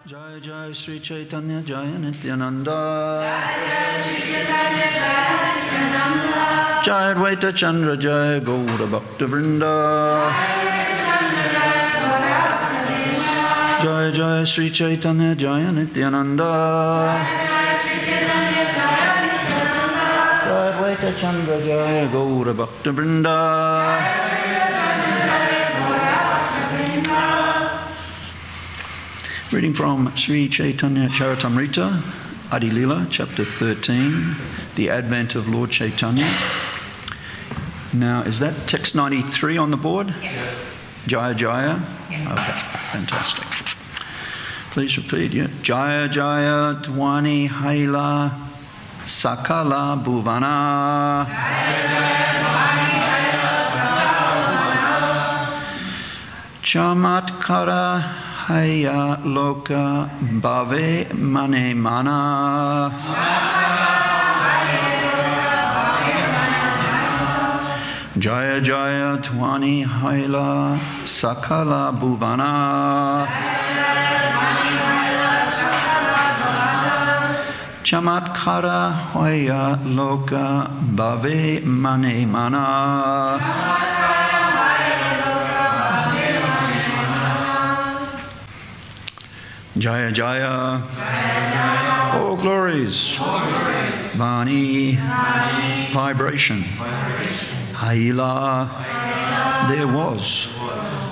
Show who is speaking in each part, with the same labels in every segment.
Speaker 1: Jai Jai Sri Caitanya Jaya Nityananda. Jai Advaita Chandra Jai Gaura Bhakta Vrinda. Jai Jai Sri Caitanya Jaya Nityananda. Jai Advaita Chandra Jaya Gaura Bhakta Vrinda. Reading from Sri Caitanya Caritamrita, Adi-lila, chapter 13, the Advent of Lord Caitanya. Now, is that text 93 on the board?
Speaker 2: Yes.
Speaker 1: Jaya Jaya?
Speaker 2: Yes.
Speaker 1: Okay, fantastic. Please repeat, yeah. Jaya Jaya Dhwani Haila Sakala Bhuvana. Chamatkara Haya Loka Bhave Mane Mana. Jaya Jaya Dhwani Haila Sakala Bhuvana. Chamatkara Haya Loka Bhave Mane Mana. Jaya Jaya, all glories, Vani, vibration, Haila, there was,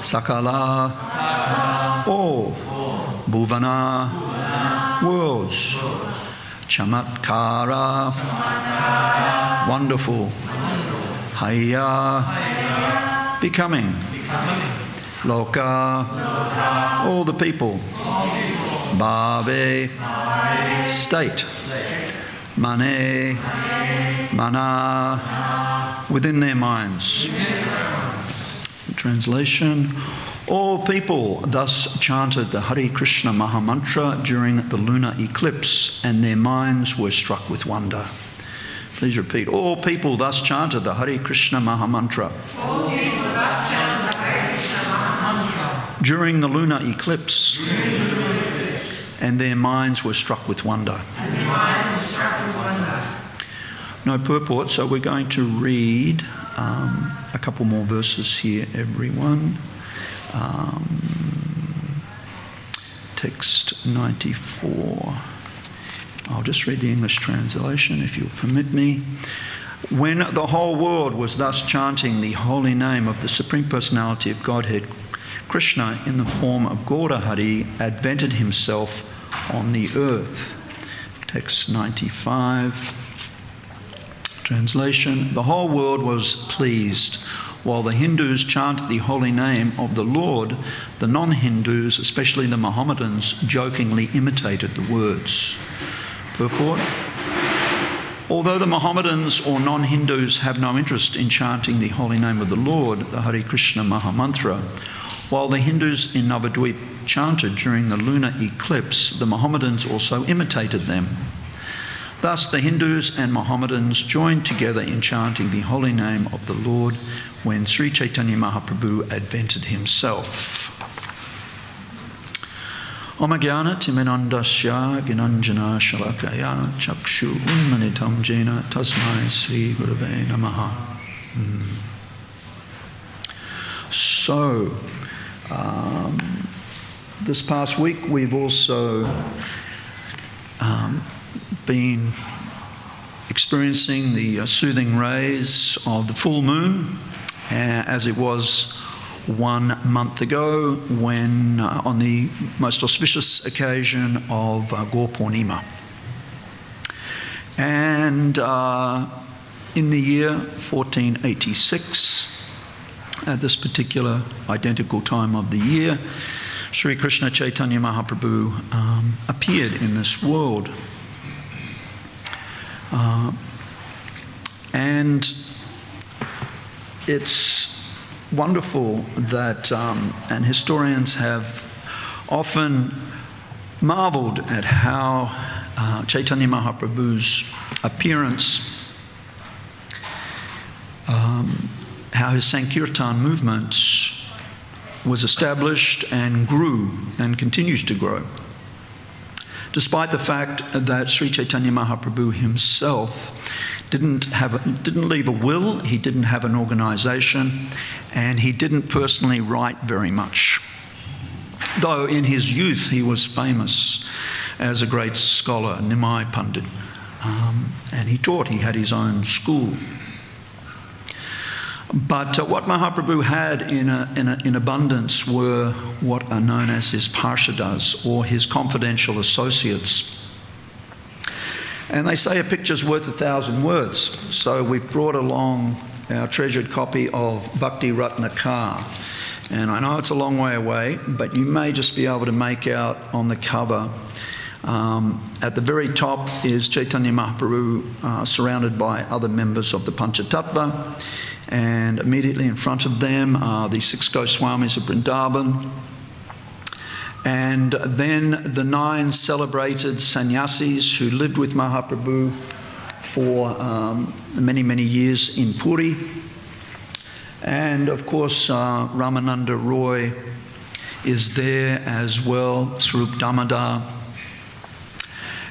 Speaker 1: Sakala, all, Bhuvana, worlds, Chamatkara, wonderful, Haya, becoming, Loka, all the people, Bhave, state, Mane, Mana, within their minds. Translation: all people thus chanted the Hare Krishna Mahamantra during the lunar eclipse, and their minds were struck with wonder. Please repeat. All people thus chanted the Hare Krishna Mahamantra during the lunar eclipse, and their minds were struck with wonder. No purport, so we're going to read a couple more verses here, everyone. Text 94. I'll just read the English translation, if you'll permit me. When the whole world was thus chanting the holy name of the Supreme Personality of Godhead, Krishna, in the form of Gaura Hari, advented himself on the earth. Text 95. Translation: the whole world was pleased. While the Hindus chanted the holy name of the Lord, the non-Hindus, especially the Mohammedans, jokingly imitated the words. Purport: although the Mohammedans or non-Hindus have no interest in chanting the holy name of the Lord, the Hare Krishna Mahamantra, while the Hindus in Navadvip chanted during the lunar eclipse, the Mohammedans also imitated them. Thus, the Hindus and Mohammedans joined together in chanting the holy name of the Lord when Sri Caitanya Mahaprabhu advented himself. Om Jnana Timirandasya Gnanjana Shalakaya Chakshu Unmanitam Jena Tasmai Sri Gurave Namaha. So, this past week we've also been experiencing the soothing rays of the full moon, as it was 1 month ago when on the most auspicious occasion of Gaur Purnima. And in the year 1486, at this particular identical time of the year, Sri Krishna Caitanya Mahaprabhu appeared in this world. And it's wonderful that, and historians have often marveled at how Caitanya Mahaprabhu's appearance, how his Sankirtan movement was established and grew and continues to grow. despite the fact that Sri Caitanya Mahaprabhu himself didn't leave a will, he didn't have an organisation, and he didn't personally write very much. Though in his youth he was famous as a great scholar, Nimai Pandit, and he taught, he had his own school. But what Mahaprabhu had in abundance were what are known as his parshadas, or his confidential associates. And they say a picture's worth 1,000 words. So we've brought along our treasured copy of Bhakti Ratnakar. And I know it's a long way away, but you may just be able to make out on the cover. At the very top is Chaitanya Mahaprabhu surrounded by other members of the Panchatattva. And immediately in front of them are the 6 Goswamis of Vrindavan. And then the 9 celebrated sannyasis who lived with Mahaprabhu for many, many years in Puri. And of course, Ramananda Roy is there as well, Swarup Damodar.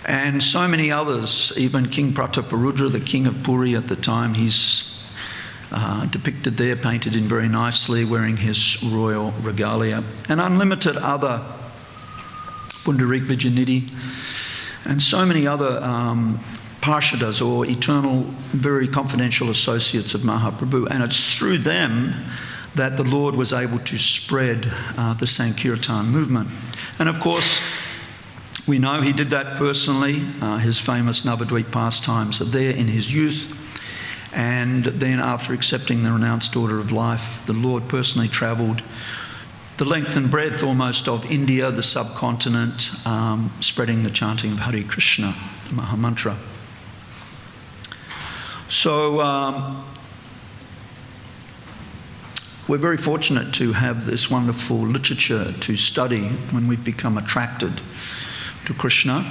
Speaker 1: And so many others, even King Prataparudra, the king of Puri at the time, he's depicted there, painted in very nicely, wearing his royal regalia. And unlimited other, Pundarik Vijayanidhi, and so many other parshadas, or eternal, very confidential associates of Mahaprabhu. And it's through them that the Lord was able to spread the Sankirtan movement. And of course, we know he did that personally. His famous Navadvip pastimes are there in his youth. And then after accepting the renounced order of life, the Lord personally travelled the length and breadth almost of India, the subcontinent, spreading the chanting of Hare Krishna, the Mahamantra. So we're very fortunate to have this wonderful literature to study when we've become attracted to Krishna.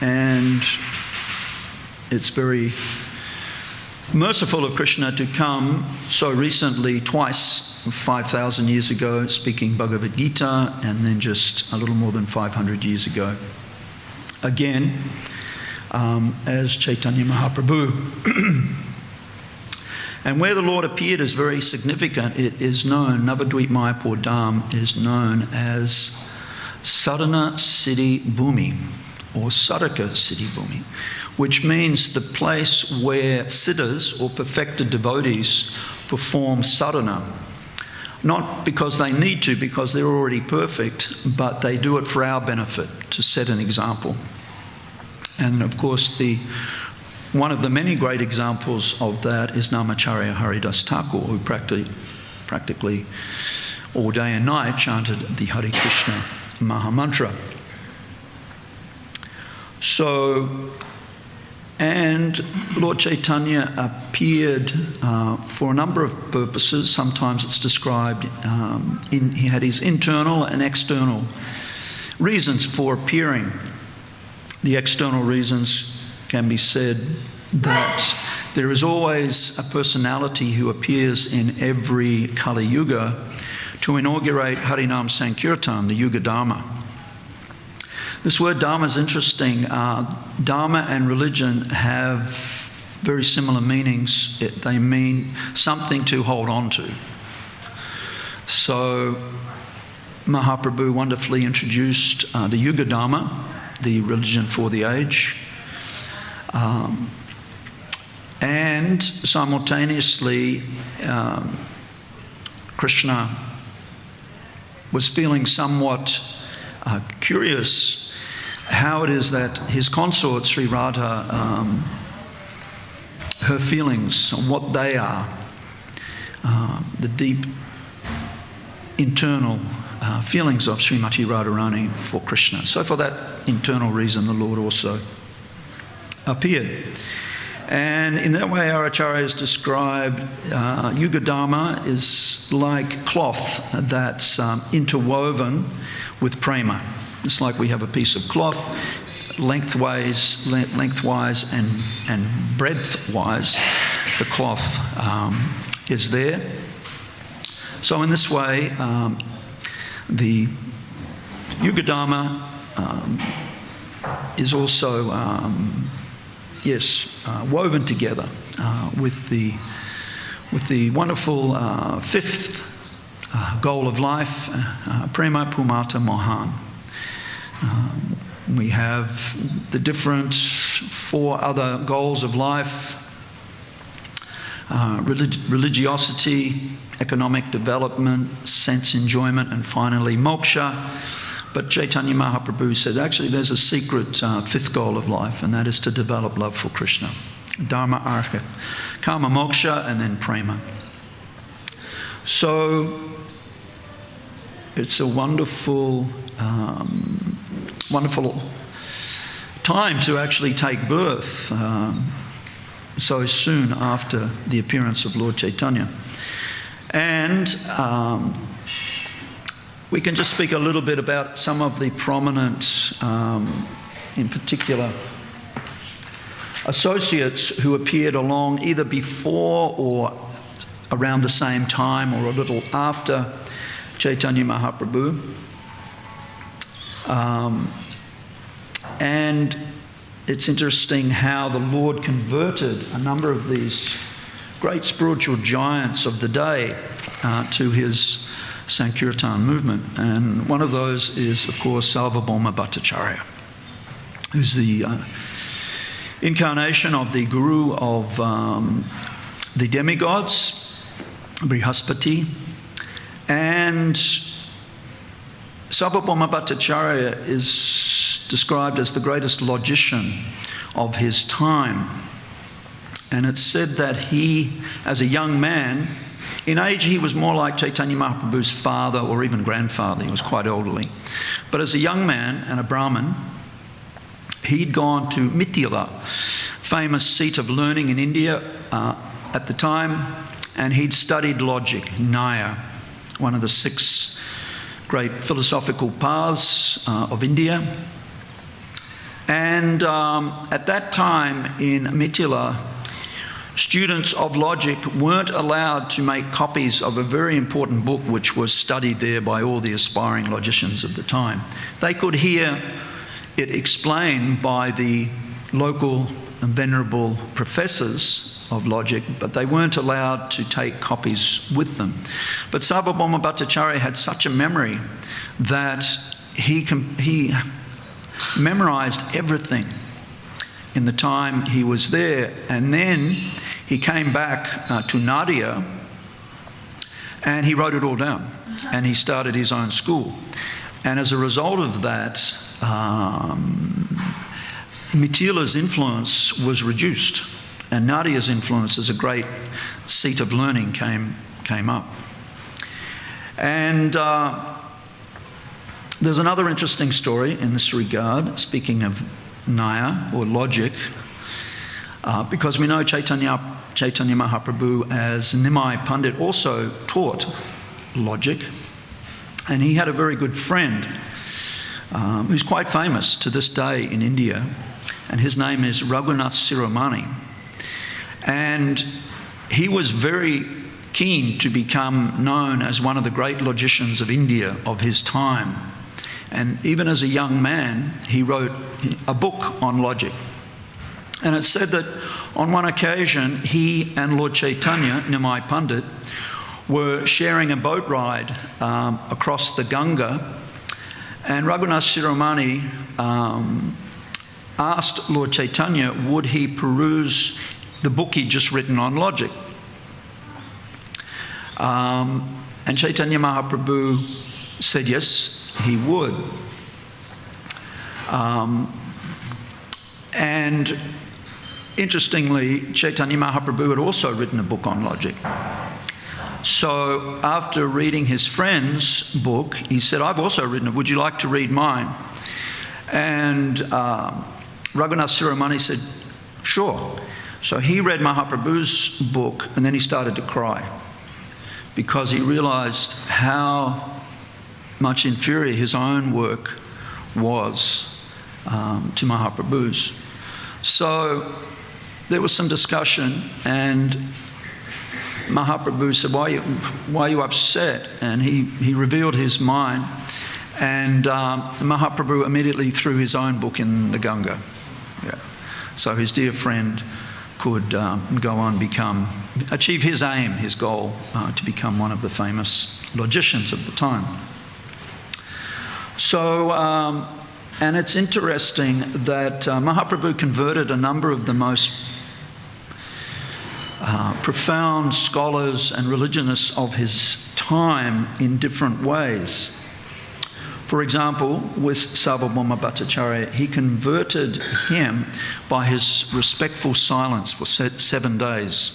Speaker 1: And it's very merciful of Krishna to come so recently, twice, 5,000 years ago, speaking Bhagavad Gita, and then just a little more than 500 years ago, again, as Chaitanya Mahaprabhu. And where the Lord appeared is very significant. It is known, Navadvip Mayapur Dham is known as Sadhana Siddhi Bhumi, or Sadhaka Siddhi Bhumi, which means the place where siddhas, or perfected devotees, perform sadhana. Not because they need to, because they're already perfect, but they do it for our benefit, to set an example. And of course, one of the many great examples of that is Namacharya Haridas Thakur, who practically all day and night chanted the Hare Krishna Mahamantra. So, and Lord Chaitanya appeared for a number of purposes. Sometimes it's described, he had his internal and external reasons for appearing. The external reasons can be said that there is always a personality who appears in every Kali Yuga to inaugurate Harinam Sankirtan, the Yuga Dharma. This word Dharma is interesting. Dharma and religion have very similar meanings. They mean something to hold on to. So Mahaprabhu wonderfully introduced the Yuga Dharma, the religion for the age. And simultaneously, Krishna was feeling somewhat curious how it is that his consort, Sri Radha, her feelings, what they are, the deep internal feelings of Srimati Radharani for Krishna. So for that internal reason, the Lord also appeared. And in that way, our acharyas described Yuga Dharma is like cloth that's interwoven with prema. It's like we have a piece of cloth, lengthwise and breadthwise, the cloth is there. So in this way, the Yuga Dharma is also, woven together with the wonderful fifth goal of life, Prema Pumata Mohan. We have the different 4 other goals of life: religiosity, economic development, sense enjoyment, and finally moksha. But Caitanya Mahaprabhu said, actually, there's a secret 5th goal of life, and that is to develop love for Krishna. Dharma, artha, kama, moksha, and then prema. So it's a wonderful time to actually take birth so soon after the appearance of Lord Chaitanya. And we can just speak a little bit about some of the prominent, in particular, associates who appeared along either before or around the same time or a little after Caitanya Mahaprabhu. And it's interesting how the Lord converted a number of these great spiritual giants of the day to his Sankirtan movement. And one of those is, of course, Sarvabhauma Bhattacharya, who's the incarnation of the guru of the demigods, Brihaspati. And Sarvabhauma Bhattacharya is described as the greatest logician of his time. And it's said that he, as a young man, in age he was more like Chaitanya Mahaprabhu's father or even grandfather. He was quite elderly. But as a young man and a Brahmin, he'd gone to Mithila, famous seat of learning in India at the time, and he'd studied logic, Nyaya, one of the 6 great philosophical paths of India. And at that time in Mithila, students of logic weren't allowed to make copies of a very important book which was studied there by all the aspiring logicians of the time. They could hear it explained by the local and venerable professors of logic, but they weren't allowed to take copies with them. But Sarvabhauma Bhattacharya had such a memory that he memorized everything in the time he was there. And then he came back to Nadia and he wrote it all down. And he started his own school. And as a result of that, Mithila's influence was reduced. And Nadia's influence as a great seat of learning came up. And there's another interesting story in this regard, speaking of Nyaya, or logic, because we know Caitanya Mahaprabhu as Nimai Pandit also taught logic, and he had a very good friend who's quite famous to this day in India, and his name is Raghunath Siromani. And he was very keen to become known as one of the great logicians of India of his time. And even as a young man, he wrote a book on logic. And it's said that on one occasion, he and Lord Chaitanya, Nimai Pandit, were sharing a boat ride across the Ganga. And Raghunath Siromani asked Lord Chaitanya, would he peruse the book he'd just written on logic? And Caitanya Mahaprabhu said yes, he would. And interestingly, Caitanya Mahaprabhu had also written a book on logic. So after reading his friend's book, he said, I've also written it, would you like to read mine? And Raghunath Siromani said, sure. So he read Mahaprabhu's book, and then he started to cry because he realized how much inferior his own work was to Mahaprabhu's. So there was some discussion, and Mahaprabhu said, why are you upset? And he revealed his mind, And Mahaprabhu immediately threw his own book in the Ganga. Yeah. So his dear friend could go on achieve his aim, his goal, to become one of the famous logicians of the time. So, and it's interesting that Mahaprabhu converted a number of the most profound scholars and religionists of his time in different ways. For example, with Sarvabhauma Bhattacharya, he converted him by his respectful silence for 7 days,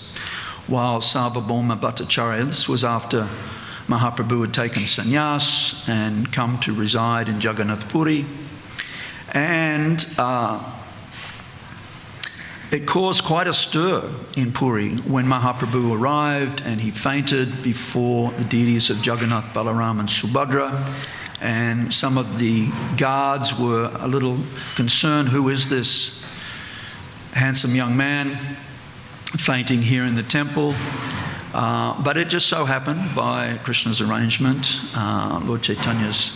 Speaker 1: while Sarvabhauma Bhattacharya, this was after Mahaprabhu had taken sannyas and come to reside in Jagannath Puri, and it caused quite a stir in Puri when Mahaprabhu arrived and he fainted before the deities of Jagannath, Balaram and Subhadra. And some of the guards were a little concerned, who is this handsome young man fainting here in the temple? But it just so happened, by Krishna's arrangement, Lord Chaitanya's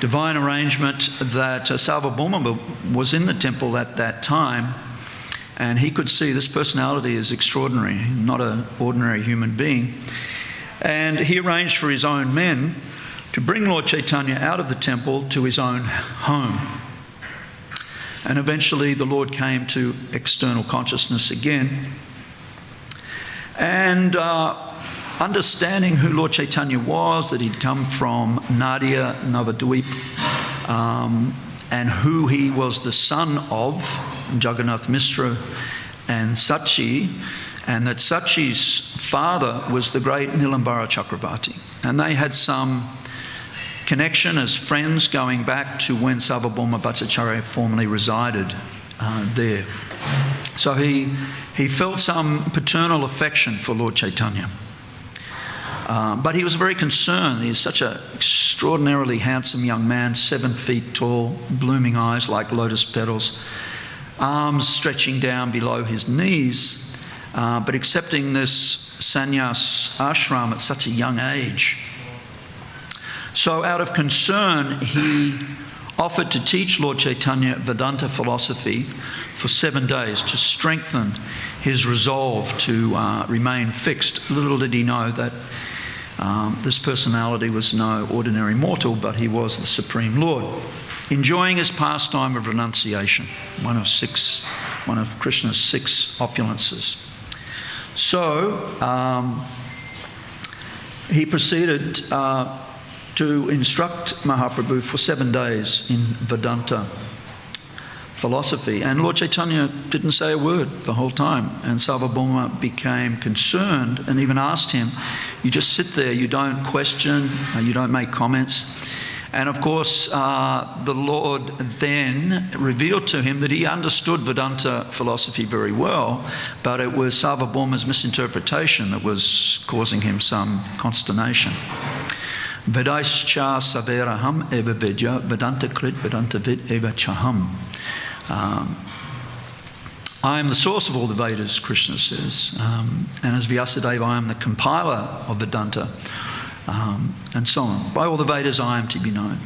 Speaker 1: divine arrangement, that Sarvabhauma was in the temple at that time, and he could see this personality is extraordinary, not an ordinary human being. And he arranged for his own men to bring Lord Chaitanya out of the temple to his own home. And eventually the Lord came to external consciousness again. And understanding who Lord Chaitanya was, that he'd come from Nadia Navadvip, and who he was the son of, Jagannath Mishra and Sachi, and that Sachi's father was the great Nilambara Chakravarti. And they had some connection as friends going back to when Sarvabhauma Bhattacharya formerly resided there. So he felt some paternal affection for Lord Chaitanya. But he was very concerned. He's such an extraordinarily handsome young man, 7 feet tall, blooming eyes like lotus petals, arms stretching down below his knees, but accepting this sannyas ashram at such a young age. So out of concern, he offered to teach Lord Chaitanya Vedanta philosophy for 7 days to strengthen his resolve to remain fixed. Little did he know that this personality was no ordinary mortal, but he was the Supreme Lord, enjoying his pastime of renunciation, one of Krishna's 6 opulences. So he proceeded to instruct Mahaprabhu for 7 days in Vedanta philosophy. And Lord Chaitanya didn't say a word the whole time. And Sarvabhauma became concerned and even asked him, you just sit there, you don't question, you don't make comments. And of course, the Lord then revealed to him that he understood Vedanta philosophy very well, but it was Sarvabhauma's misinterpretation that was causing him some consternation. Vedaischa saveraham eva vedya vedanta krit vedanta vid eva chaham. I am the source of all the Vedas, Krishna says. And as Vyasadeva, I am the compiler of Vedanta, and so on. By all the Vedas, I am to be known.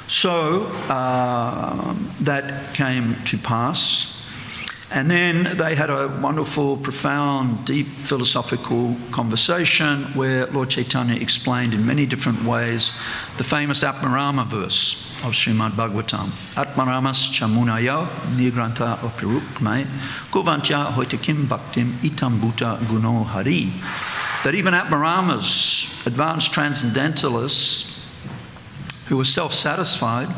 Speaker 1: So that came to pass. And then they had a wonderful, profound, deep philosophical conversation where Lord Chaitanya explained in many different ways the famous Atmarama verse of Srimad Bhagavatam. Atmaramas chamunaya nigranta opirukme govantya hoitakim bhaktim itam bhuta guno hari. That even Atmaramas, advanced transcendentalists who are self-satisfied,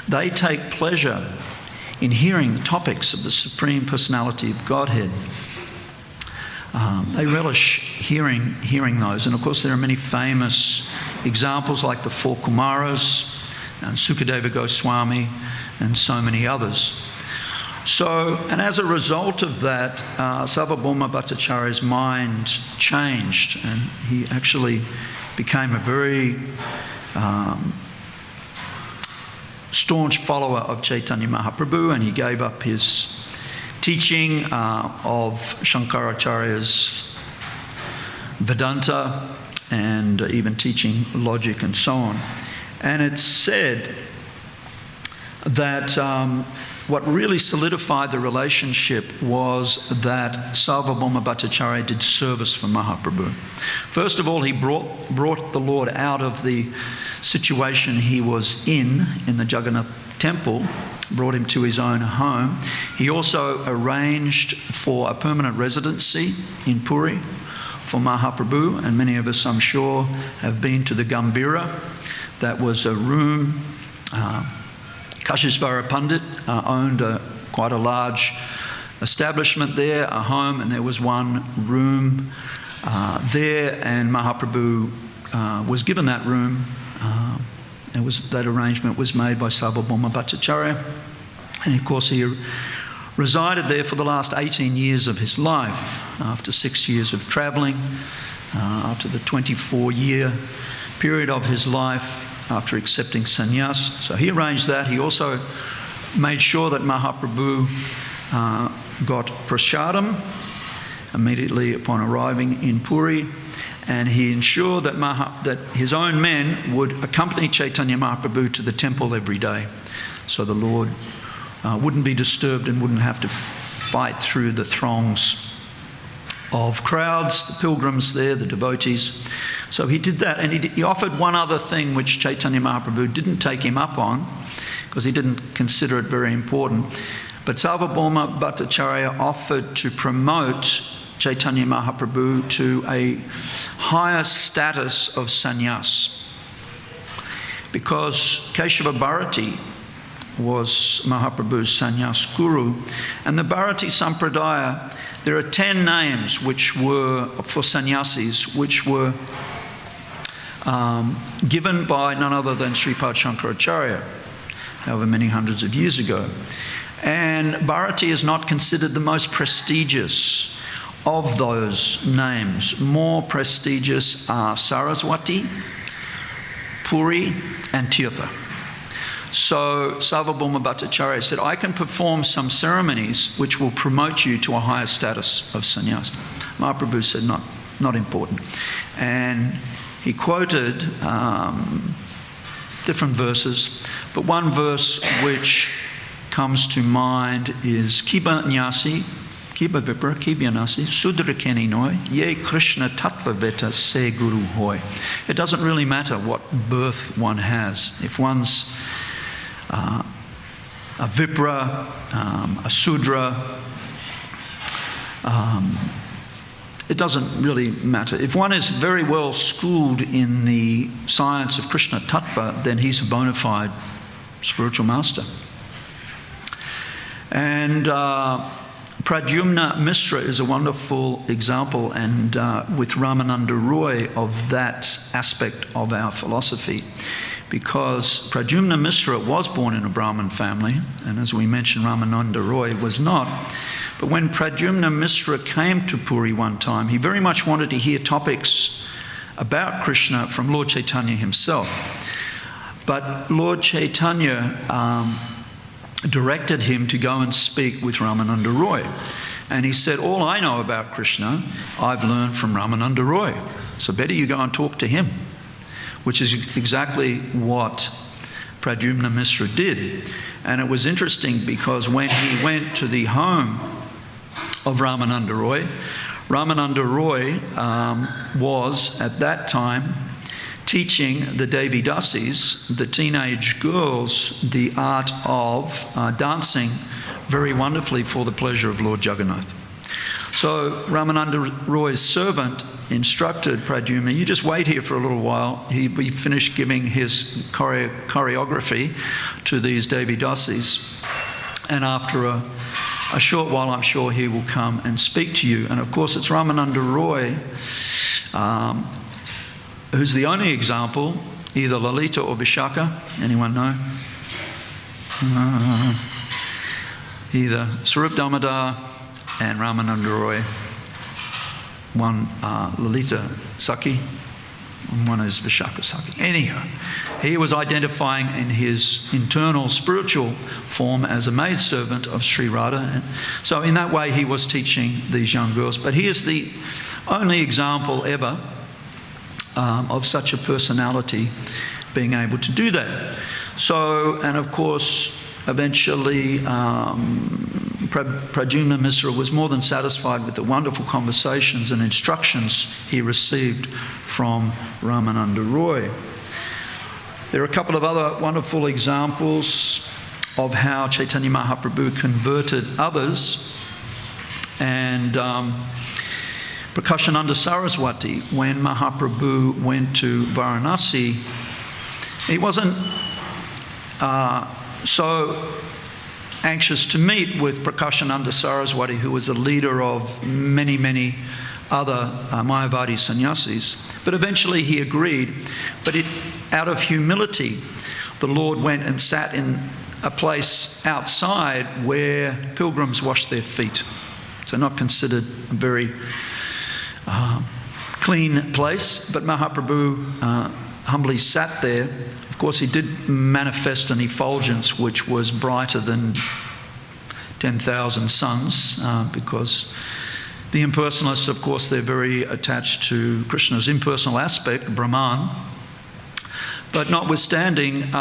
Speaker 1: they take pleasure in hearing topics of the Supreme Personality of Godhead. They relish hearing those. And of course there are many famous examples like the 4 Kumaras and Sukadeva Goswami and so many others. So, and as a result of that, Sarvabhauma Bhattacharya's mind changed, and he actually became a very staunch follower of Chaitanya Mahaprabhu, and he gave up his teaching of Shankaracharya's Vedanta and even teaching logic and so on. And it's said that what really solidified the relationship was that Sarvabhauma Bhattacharya did service for Mahaprabhu. First of all, he brought the Lord out of the situation he was in the Jagannath Temple, brought him to his own home. He also arranged for a permanent residency in Puri for Mahaprabhu, and many of us, I'm sure, have been to the Gambhira. That was a room. Kashishvara Pandit owned quite a large establishment there, a home, and there was one room there, and Mahaprabhu was given that room. That arrangement was made by Sarvabhauma Bhattacharya, and of course he resided there for the last 18 years of his life, after 6 years of travelling, after the 24-year period of his life, after accepting sannyas. So he arranged that. He also made sure that Mahaprabhu got prasadam immediately upon arriving in Puri, and he ensured that that his own men would accompany Chaitanya Mahaprabhu to the temple every day, so the Lord wouldn't be disturbed and wouldn't have to fight through the throngs of crowds, the pilgrims there, the devotees. So he did that, and he offered one other thing which Chaitanya Mahaprabhu didn't take him up on, because he didn't consider it very important. But Sarvabhauma Bhattacharya offered to promote Chaitanya Mahaprabhu to a higher status of sannyas, because Keshava Bharati was Mahaprabhu's sannyas guru, and the Bharati Sampradaya, there are 10 names which were for sannyasis, which were given by none other than Sripad Shankaracharya, however many hundreds of years ago. And Bharati is not considered the most prestigious of those names. More prestigious are Saraswati, Puri, and Tirtha. So Sarvabhauma Bhattacharya said, I can perform some ceremonies which will promote you to a higher status of sannyas. Mahaprabhu said, not important. And he quoted different verses, but one verse which comes to mind is Kiba Nyasi, Kiba Vipra, Kiba Nyasi, Sudra Keni Noi, Ye Krishna Tattva Veta Se Guru Hoy. It doesn't really matter what birth one has. If one's a Vipra, a Sudra, it doesn't really matter. If one is very well schooled in the science of Krishna Tattva, then he's a bona fide spiritual master. And Pradyumna Mishra is a wonderful example, and with Ramananda Roy, of that aspect of our philosophy. Because Pradyumna Mishra was born in a Brahmin family, and as we mentioned, Ramananda Roy was not. But when Pradyumna Mishra came to Puri one time, he very much wanted to hear topics about Krishna from Lord Chaitanya himself. But Lord Chaitanya directed him to go and speak with Ramananda Roy. And he said, all I know about Krishna, I've learned from Ramananda Roy. So better you go and talk to him. Which is exactly what Pradyumna Mishra did. And it was interesting because when he went to the home of Ramananda Roy was at that time teaching the Devi Dasis, the teenage girls, the art of dancing very wonderfully for the pleasure of Lord Jagannath. So Ramananda Roy's servant instructed Pradyumna, you just wait here for a little while. He finished giving his choreography to these Devi Dasis, and after a short while, I'm sure he will come and speak to you. And of course, it's Ramananda Roy who's the only example, either Lalita or Vishaka. Anyone know? Either Sarup Damodar and Ramananda Roy. One Lalita Saki, and one is Vishaka Saki. Anyhow, he was identifying in his internal spiritual form as a maidservant of Sri Radha. And so in that way he was teaching these young girls. But he is the only example ever of such a personality being able to do that. So, and of course, eventually, Pradyumna Misra was more than satisfied with the wonderful conversations and instructions he received from Ramananda Roy. There are a couple of other wonderful examples of how Chaitanya Mahaprabhu converted others. And Prakashananda Saraswati, when Mahaprabhu went to Varanasi, he wasn't so anxious to meet with Prakashananda Saraswati, who was a leader of many, many other Mayavadi sannyasis. But eventually he agreed. But out of humility, the Lord went and sat in a place outside where pilgrims washed their feet. So not considered a very clean place, but Mahaprabhu humbly sat there. Of course, he did manifest an effulgence which was brighter than 10,000 suns, because the impersonalists, of course, they're very attached to Krishna's impersonal aspect, Brahman. But notwithstanding,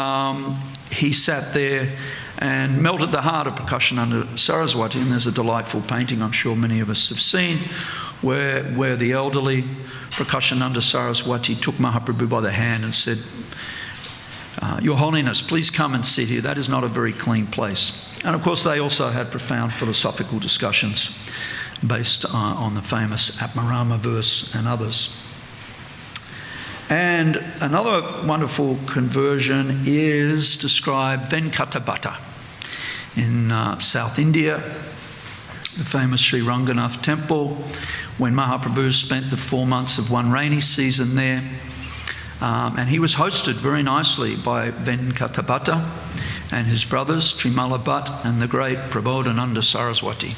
Speaker 1: he sat there and melted the heart of Prakashananda Saraswati. And there's a delightful painting I'm sure many of us have seen, where the elderly Prakashananda Saraswati took Mahaprabhu by the hand and said, Your Holiness, please come and sit here. That is not a very clean place. And of course, they also had profound philosophical discussions based on the famous Atmarama verse and others. And another wonderful conversion is described Venkatabhatta in South India, the famous Sri Ranganath Temple, when Mahaprabhu spent the 4 months of one rainy season there. And he was hosted very nicely by Venkatabhatta and his brothers, Trimala Bhatt and the great Prabodhananda Saraswati.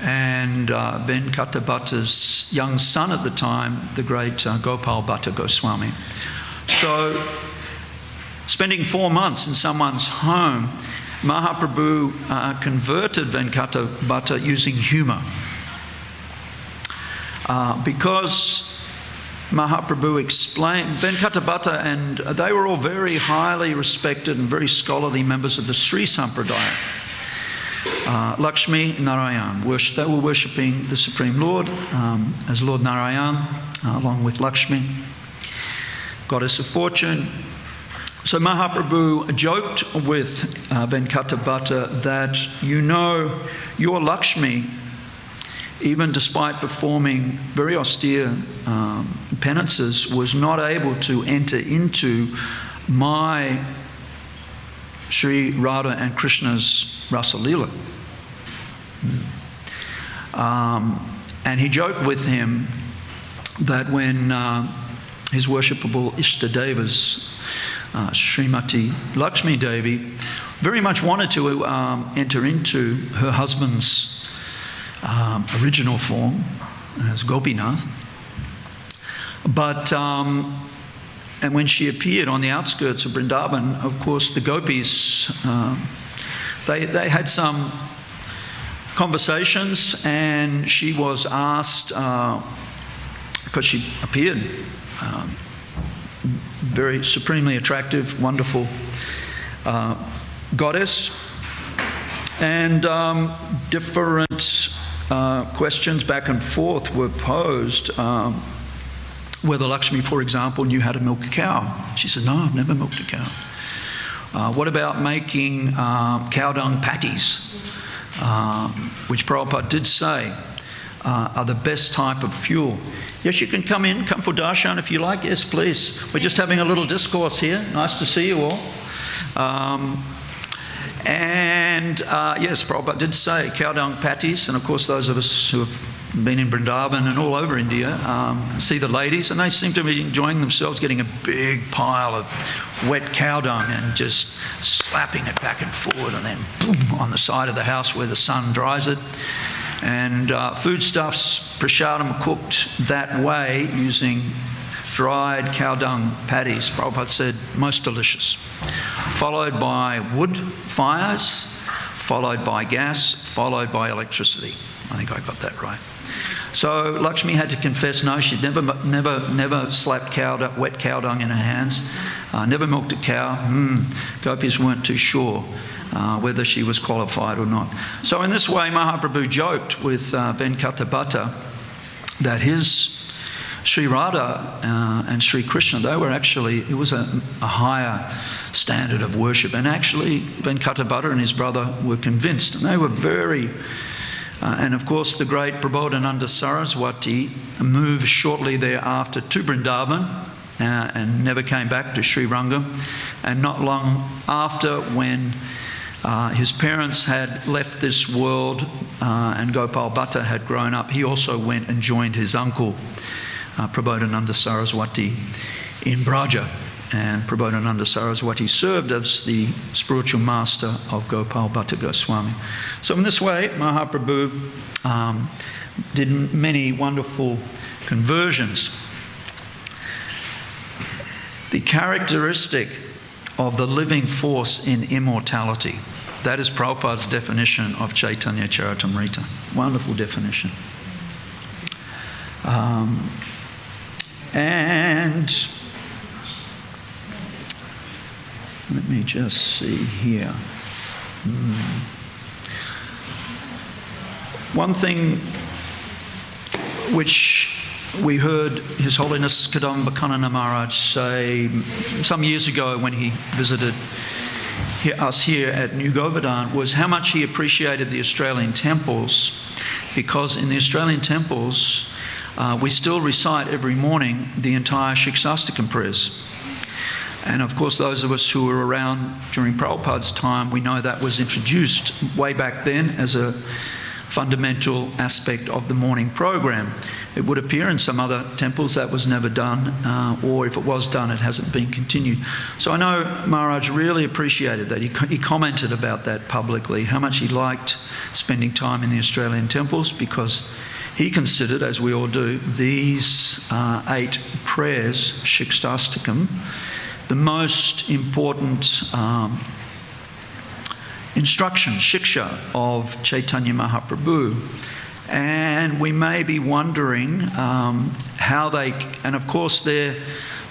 Speaker 1: And Venkatabhatta's young son at the time, the great Gopal Bhatta Goswami. So, spending 4 months in someone's home, Mahaprabhu converted Venkatabhatta using humour. Because Mahaprabhu explained, Venkatabhatta and they were all very highly respected and very scholarly members of the Sri Sampradaya. Lakshmi Narayan, they were worshipping the Supreme Lord as Lord Narayan, along with Lakshmi, goddess of fortune. So Mahaprabhu joked with Venkatabhatta that, your Lakshmi, even despite performing very austere penances, was not able to enter into my Sri Radha and Krishna's Rasa-lila. And he joked with him that when his worshipable Ishtadevas, Srimati Lakshmi Devi, very much wanted to enter into her husband's original form as Gopinath, but and when she appeared on the outskirts of Vrindavan, of course, the gopis, they had some conversations, and she was asked, because she appeared very supremely attractive, wonderful goddess, and different questions back and forth were posed. Whether Lakshmi, for example, knew how to milk a cow. She said, no, I've never milked a cow. What about making cow dung patties, which Prabhupada did say are the best type of fuel? Yes, you can come for darshan if you like. Yes, please. We're just having a little discourse here. Nice to see you all. Yes, Prabhupada did say cow dung patties, and of course those of us who have been in Vrindavan and all over India see the ladies, and they seem to be enjoying themselves getting a big pile of wet cow dung and just slapping it back and forward, and then boom on the side of the house where the sun dries it. And foodstuffs, prasadam, cooked that way using dried cow dung patties, Prabhupada said, most delicious. Followed by wood fires, followed by gas, followed by electricity. I think I got that right. So Lakshmi had to confess no, she'd never slapped wet cow dung in her hands, never milked a cow. Gopis weren't too sure whether she was qualified or not. So in this way, Mahaprabhu joked with Venkatabhatta that his Sri Radha and Sri Krishna, they were actually, it was a higher standard of worship. And actually, Venkatabhatta and his brother were convinced, and they were very... and of course, the great Prabodhananda Saraswati moved shortly thereafter to Vrindavan and never came back to Sri Rangam. And not long after, when his parents had left this world and Gopal Bhatta had grown up, he also went and joined his uncle, Prabodhananda Saraswati, in Braja. And Prabodhananda Saraswati served as the spiritual master of Gopal Bhatta Goswami. So in this way, Mahaprabhu did many wonderful conversions. The characteristic of the living force in immortality. That is Prabhupada's definition of Caitanya Charitamrita. Wonderful definition. And let me just see here. One thing which we heard His Holiness Kadamba Maharaj say some years ago when he visited us here at New Govardhana was how much he appreciated the Australian temples, because in the Australian temples we still recite every morning the entire Shiksastakam prayers. And of course, those of us who were around during Prabhupada's time, we know that was introduced way back then as a fundamental aspect of the morning program. It would appear in some other temples that was never done, or if it was done, it hasn't been continued. So I know Maharaj really appreciated that. He commented about that publicly, how much he liked spending time in the Australian temples, because he considered, as we all do, these 8 prayers, Shiksastakam, the most important instruction, shiksha, of Chaitanya Mahaprabhu. And we may be wondering how they... And of course, they're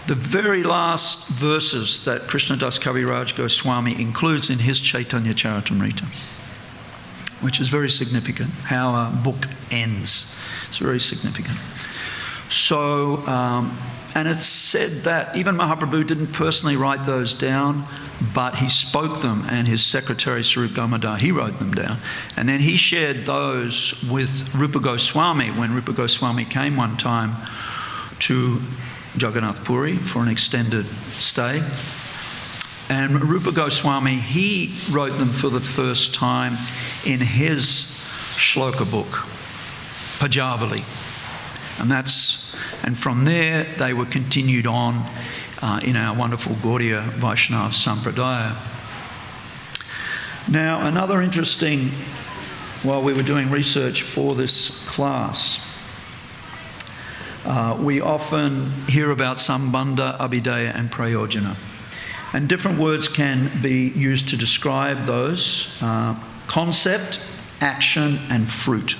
Speaker 1: the very last verses that Krishnadas Kaviraj Goswami includes in his Chaitanya Charitamrita, which is very significant, how a book ends. It's very significant. So... and it's said that even Mahaprabhu didn't personally write those down, but he spoke them, and his secretary, Swarup Damodar, he wrote them down. And then he shared those with Rupa Goswami when Rupa Goswami came one time to Jagannath Puri for an extended stay. And Rupa Goswami, he wrote them for the first time in his shloka book, Pajavali. And from there, they were continued on in our wonderful Gaudiya Vaishnava Sampradaya. Now, another interesting, while we were doing research for this class, we often hear about Sambandha, Abhidaya and Prayojana. And different words can be used to describe those: concept, action and fruit.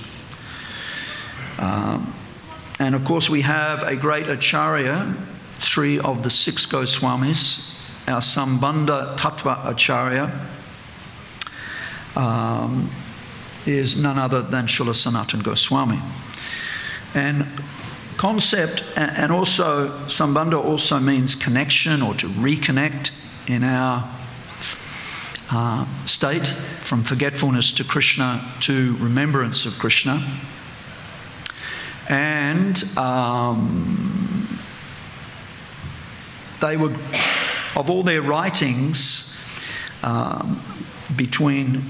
Speaker 1: And of course, we have a great Acharya, 3 of the 6 Goswamis. Our Sambandha Tattva Acharya is none other than Srila Sanatana Goswami. And concept, and also Sambandha also means connection or to reconnect in our state from forgetfulness to Krishna to remembrance of Krishna. And they were, of all their writings between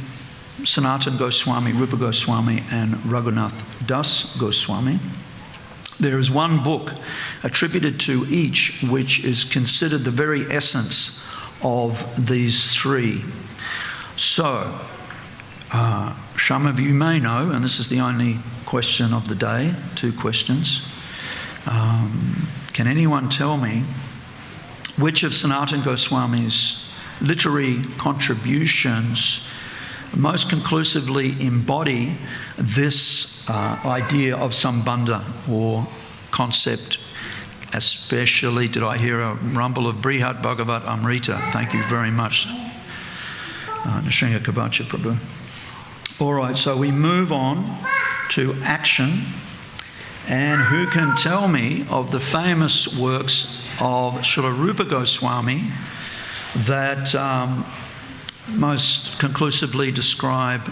Speaker 1: Sanatana Goswami, Rupa Goswami and Raghunath Das Goswami, there is one book attributed to each which is considered the very essence of these 3. So, some of you may know, and this is the only question of the day, 2 questions. Can anyone tell me which of Sanatana Goswami's literary contributions most conclusively embody this idea of sambandha or concept. Especially, did I hear a rumble of Brihad Bhagavat Amrita? Thank you very much. Nrsinga Kabacha Prabhu. All right, so we move on to action. And who can tell me of the famous works of Srila Rupa Goswami that most conclusively describe,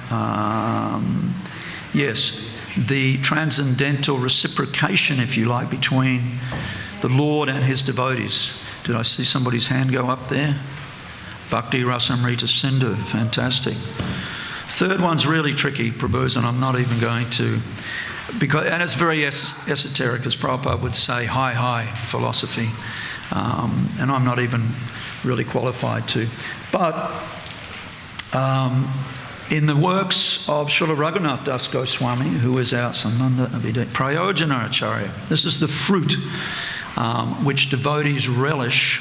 Speaker 1: the transcendental reciprocation, if you like, between the Lord and his devotees. Did I see somebody's hand go up there? Bhakti Rasamrita Sindhu, fantastic. Third one's really tricky, Prabhus, and I'm not even going to, and it's very esoteric, as Prabhupada would say, high philosophy, and I'm not even really qualified to. But in the works of Srila Raghunath Das Goswami, who is our Sambandha Abhidaya Prayojana Acharya, this is the fruit which devotees relish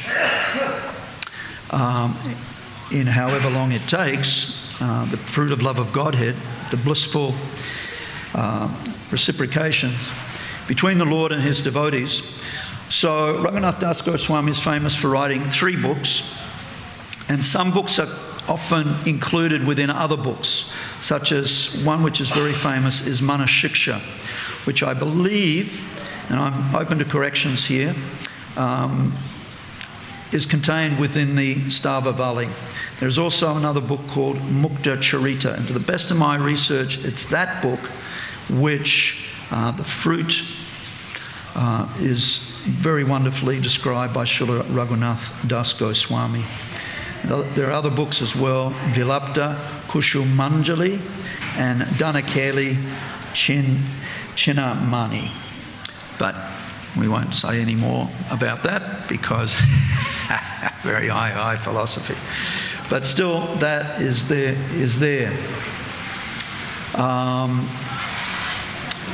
Speaker 1: in however long it takes, the fruit of love of Godhead, the blissful reciprocations between the Lord and his devotees. So Raghunath Das Goswami is famous for writing 3 books, and some books are often included within other books, such as one which is very famous is Manashiksha, which I believe, and I'm open to corrections here, is contained within the Stavavali. There's also another book called Mukta Charita, and to the best of my research, it's that book which the fruit is very wonderfully described by Srila Raghunath Das Goswami. There are other books as well, Vilapta, Kushumanjali, and Danakeli Chinnamani. But we won't say any more about that because very high philosophy. But still, that is there.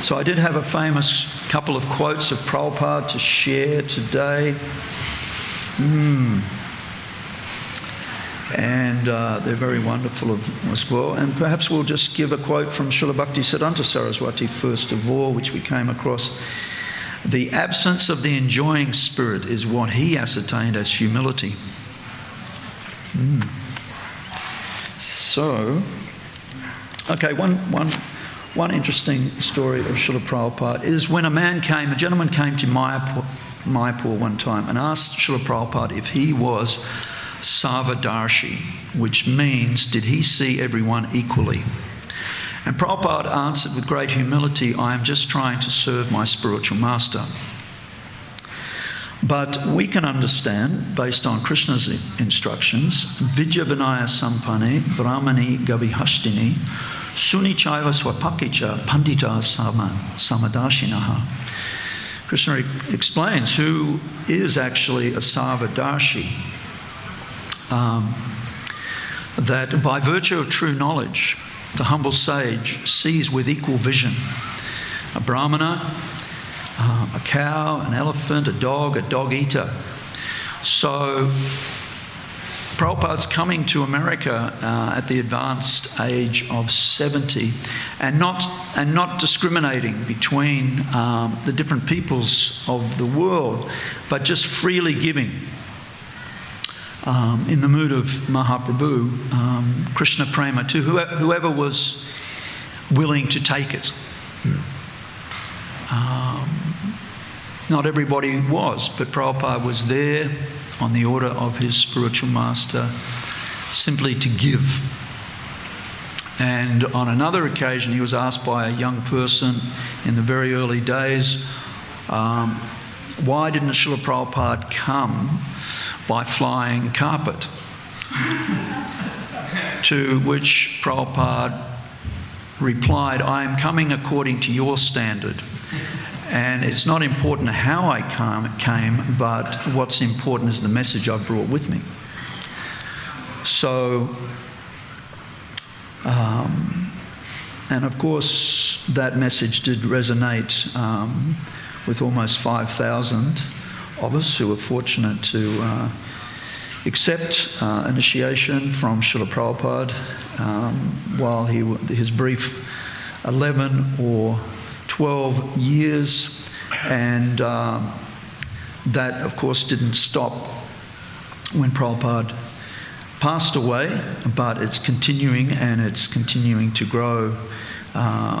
Speaker 1: So I did have a famous couple of quotes of Prabhupada to share today. And they're very wonderful as well. And perhaps we'll just give a quote from Srila Bhaktisiddhanta Saraswati first of all, which we came across. The absence of the enjoying spirit is what he ascertained as humility. So, okay, one interesting story of Srila Prabhupada is when a gentleman came to Mayapur one time and asked Srila Prabhupada if he was Sarvadarshi, which means, did he see everyone equally? And Prabhupada answered with great humility, I am just trying to serve my spiritual master. But we can understand, based on Krishna's instructions, Vidya Vinaya Sampane Brahmani Gavihastini Suni Chaiva Swapakicha Pandita Samadashinaha. Krishna explains who is actually a Sarvadarshi. That by virtue of true knowledge, the humble sage sees with equal vision a brahmana, a cow, an elephant, a dog eater. So Prabhupada's coming to America at the advanced age of 70 and not discriminating between the different peoples of the world, but just freely giving. In the mood of Mahaprabhu, Krishna Prema, to whoever was willing to take it. Not everybody was, but Prabhupada was there on the order of his spiritual master, simply to give. And on another occasion, he was asked by a young person in the very early days, why didn't Srila Prabhupada come by flying carpet? To which Prabhupada replied, I am coming according to your standard. And it's not important how I came, but what's important is the message I've brought with me. So, and of course, that message did resonate with almost 5,000 of us who were fortunate to accept initiation from Srila Prabhupada while his brief 11 or 12 years, and that of course didn't stop when Prabhupada passed away, but it's continuing, and it's continuing to grow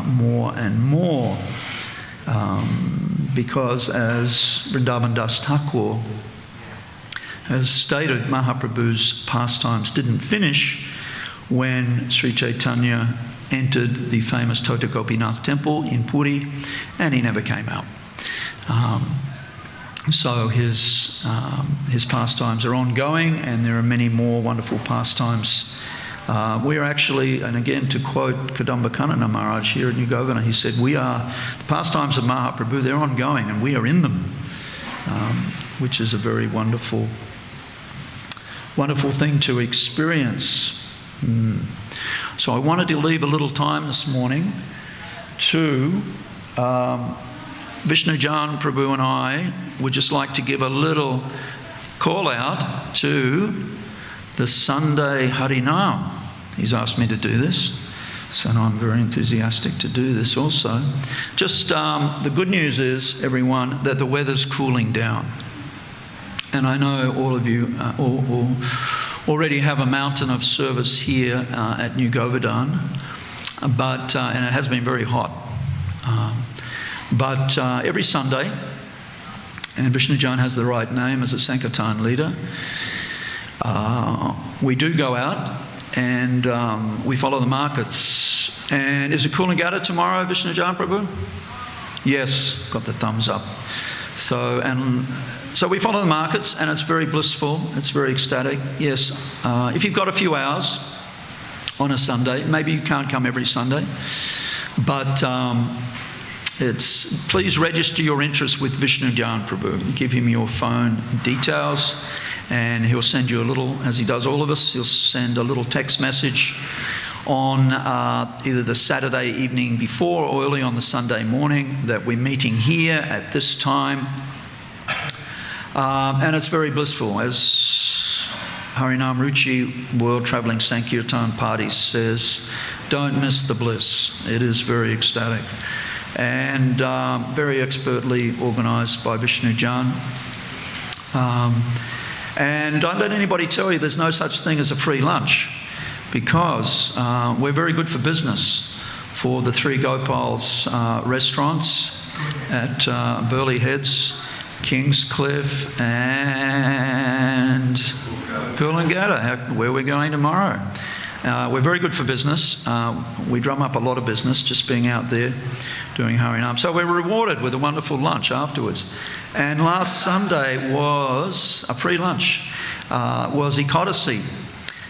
Speaker 1: more and more, because as Vrindavan Das Thakur has stated, Mahaprabhu's pastimes didn't finish when Sri Caitanya entered the famous Tota Gopinath Temple in Puri, and he never came out. So his pastimes are ongoing, and there are many more wonderful pastimes. We are actually, and again to quote Kadamba Kanana Maharaj here at New Govardhana, he said, the pastimes of Mahaprabhu, they're ongoing, and we are in them, which is a very wonderful thing to experience. So I wanted to leave a little time this morning to Vishnu Jan Prabhu, and I would just like to give a little call out to the Sunday Harinam. He's asked me to do this, so I'm very enthusiastic to do this also. Just the good news is, everyone, that the weather's cooling down. And I know all of you already have a mountain of service here at New Govardhana, but and it has been very hot. But every Sunday, and Vishnu Jan has the right name as a Sankirtan leader, we do go out and we follow the markets. And is it Coolangatta tomorrow, Vishnu Jan Prabhu? Yes, got the thumbs up. So we follow the markets, and it's very blissful, it's very ecstatic. Yes, if you've got a few hours on a Sunday, maybe you can't come every Sunday, but please register your interest with Vishnu Jan Prabhu. Give him your phone details, and he'll send you a little, as he does all of us, he'll send a little text message on either the Saturday evening before or early on the Sunday morning that we're meeting here at this time. And it's very blissful. As Harinam Ruchi, World Travelling Sankirtan Party, says, don't miss the bliss. It is very ecstatic. And very expertly organised by Vishnu Jan. And don't let anybody tell you there's no such thing as a free lunch, because we're very good for business for the three Gopals restaurants at Burley Heads, Kingscliff and Coolangatta, where we're going tomorrow. We're very good for business. We drum up a lot of business just being out there doing Harinam. So we're rewarded with a wonderful lunch afterwards. And last Sunday was a free lunch, was Ekadashi.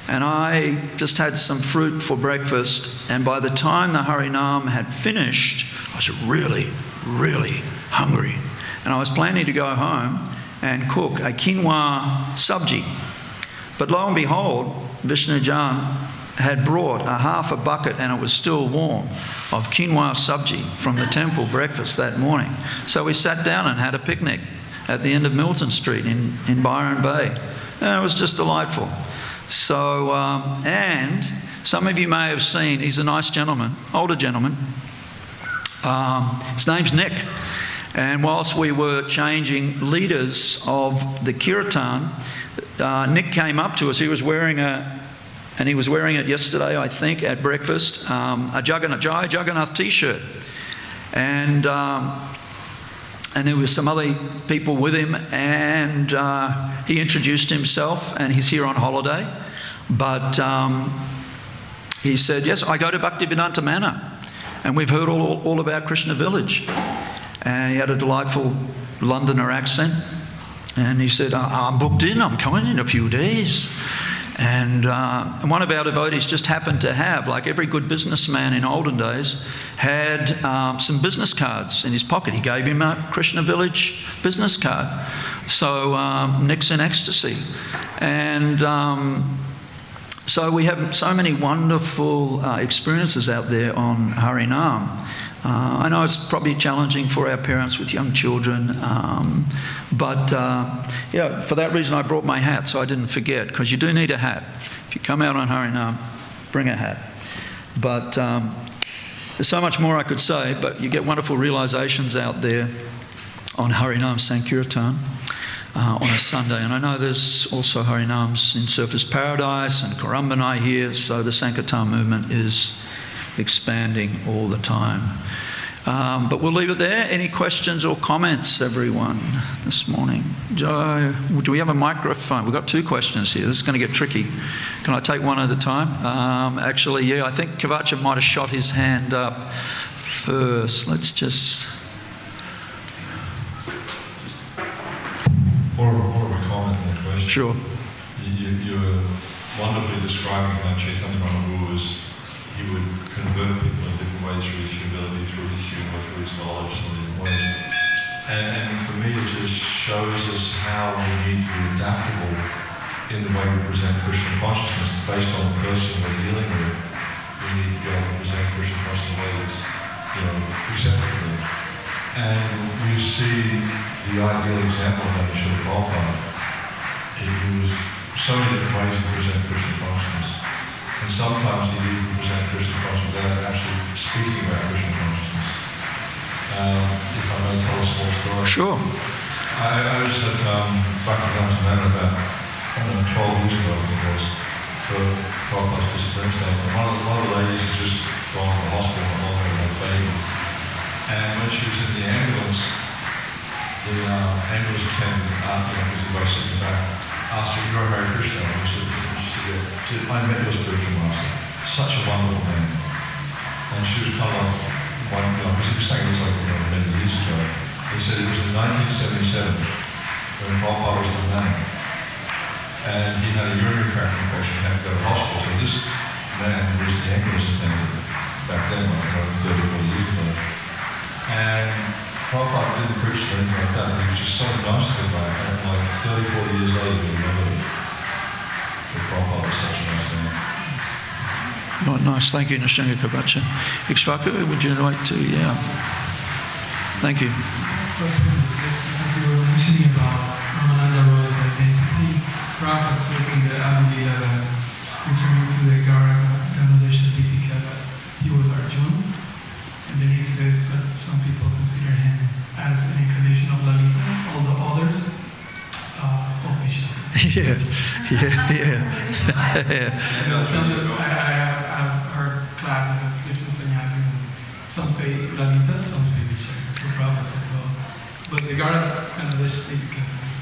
Speaker 1: And I just had some fruit for breakfast, and by the time the Harinam had finished, I was really, really hungry. And I was planning to go home and cook a quinoa sabji. But lo and behold, Vishnu Jan had brought a half a bucket, and it was still warm, of quinoa sabji from the temple breakfast that morning. So we sat down and had a picnic at the end of Milton Street in Byron Bay. And it was just delightful. So, and some of you may have seen, he's a nice gentleman, older gentleman. His name's Nick. And whilst we were changing leaders of the Kirtan, Nick came up to us. He was wearing it yesterday, I think, at breakfast, a Jai Jagannath t-shirt. And there were some other people with him, and he introduced himself, and he's here on holiday. But he said, yes, I go to Bhaktivedanta Manor, and we've heard all about Krishna Village. And he had a delightful Londoner accent. And he said, I'm booked in, I'm coming in a few days. And one of our devotees just happened to have, like every good businessman in olden days, had some business cards in his pocket. He gave him a Krishna Village business card. So Nick's in ecstasy. And So we have so many wonderful experiences out there on Harinam. I know it's probably challenging for our parents with young children, but for that reason I brought my hat so I didn't forget, because you do need a hat. If you come out on Harinam, bring a hat. But there's so much more I could say, but you get wonderful realizations out there on Harinam Sankirtan on a Sunday. And I know there's also Harinams in Surfers Paradise and Karambanai here, so the Sankirtan movement is expanding all the time. But we'll leave it there. Any questions or comments, everyone, this morning? Joe, do we have a microphone? We've got 2 questions here. This is going to get tricky. Can I take one at a time? Actually, I think Kavacha might have shot his hand up first. Let's just...
Speaker 2: More of a comment than a question.
Speaker 1: Sure.
Speaker 2: You were wonderfully describing how Caitanya Mahaprabhu he would convert people in different ways through his humility, through his humour, through his knowledge, and different ways. And for me, it just shows us how we need to be adaptable in the way we present Krishna consciousness based on the person we're dealing with. We need to be able to present Krishna consciousness in a way that's, acceptable. And we see the ideal example of that in Srila Prabhupada. He was so many different ways to present Krishna consciousness. And sometimes he didn't present Krishna consciousness without actually speaking about Krishna consciousness. If I may tell a small story.
Speaker 1: Sure.
Speaker 2: I was at Buckingham Manor about 12 years ago, I think it was, for Prabhupada's disappearance day. And one of the ladies had just gone to the hospital and all had a baby. And when she was in the ambulance attendant asked me, because the guy sitting in the back, asked me, "You're Hare Krishna?" And she said, "Yeah." She said, "I met your spiritual master. Such a wonderful man." And she was kind of like, because he was saying this many years ago. He said it was in 1977 when Prabhupada was in the man. And he had a urinary tract infection, had to go to the hospital. So this man was the ambulance attendant back then, 30 or 40 years ago. And Prabhupada didn't preach or anything like that. He was just so nice to the guy. And like 30, 40 years later, he remembered that Prabhupada was such a nice man.
Speaker 1: Oh, nice. Thank you, Nishinga Kabacha. Ikshvaku, would you like to? Yeah. Thank you.
Speaker 3: Just because you were mentioning about Ramananda Roy's identity, Prabhupada says in the Adi-lila that, referring to the Ganodesha Deepika, that he was Arjuna. And then he says that some people consider him as an incarnation of Lalita, all the others of Vishnu.
Speaker 1: Yeah.
Speaker 3: I've heard classes of different sannyasis, and some say Lalita, some say Vishnu. So Prabhupada said, well, but the Ganodesha Deepika says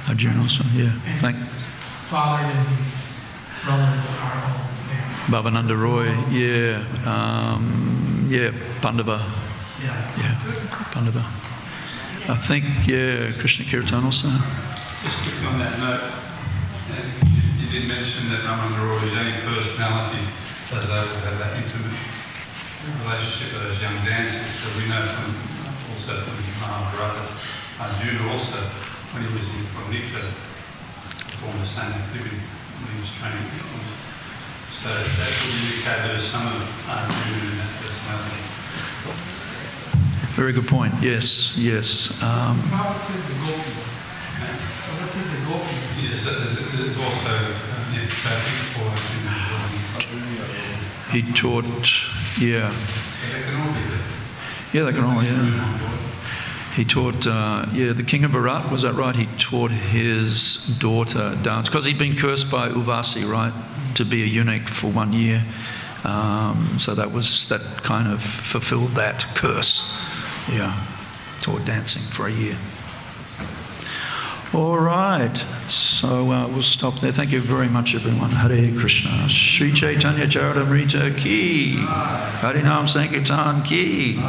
Speaker 1: Arjuna also, yeah.
Speaker 3: And his father and his brothers are all there.
Speaker 1: Bhavananda Roy, Pandava. Yeah, Pandava. I think, Krishna Kirtan also.
Speaker 4: Just quickly on that note, you did mention that Ramananda Roy's only personality does have that intimate relationship with those young dancers. So we know from Mahabharata, Arjuna also, when he was in Nikta, performed the same activity when he was training. So that would indicate that there's some of Arjuna in that personality.
Speaker 1: Very good point. Yes.
Speaker 3: Prabhupada said the gopi. Prabhupada said the gopi.
Speaker 4: Yes, there's also traffic for Arjuna.
Speaker 1: He taught,
Speaker 4: They can all be there.
Speaker 1: Yeah, they can all, He taught, the king of Bharat, was that right? He taught his daughter dance, because he'd been cursed by Uvasi, right, to be a eunuch for 1 year. So that kind of fulfilled that curse. Yeah, taught dancing for a year. All right, so we'll stop there. Thank you very much, everyone. Hare Krishna. Sri Caitanya Charitamrita ki. Harinam Sankirtan ki.